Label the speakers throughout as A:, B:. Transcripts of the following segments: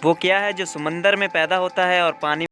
A: वो क्या है जो समंदर में पैदा होता है और पानी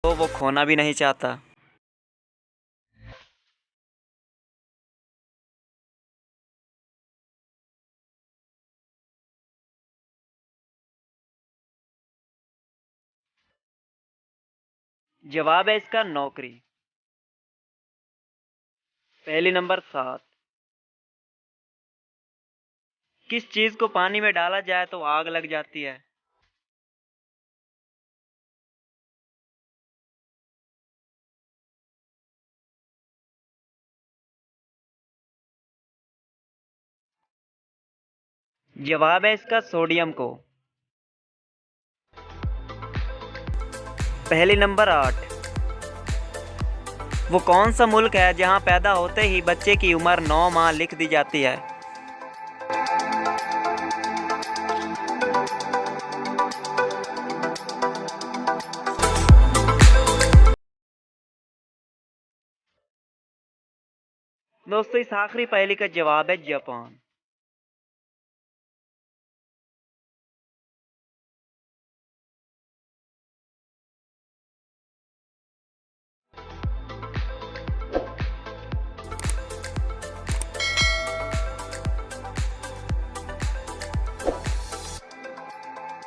A: तो वो खोना भी नहीं चाहता। जवाब है इसका नौकरी। पहली नंबर 7। किस चीज को पानी में डाला जाए तो आग लग जाती है? जवाब है इसका सोडियम को। पहली नंबर 8। वो कौन सा मुल्क है जहां पैदा होते ही बच्चे की उम्र 9 माह लिख दी जाती है? दोस्तों, इस आखिरी पहेली का जवाब है जापान।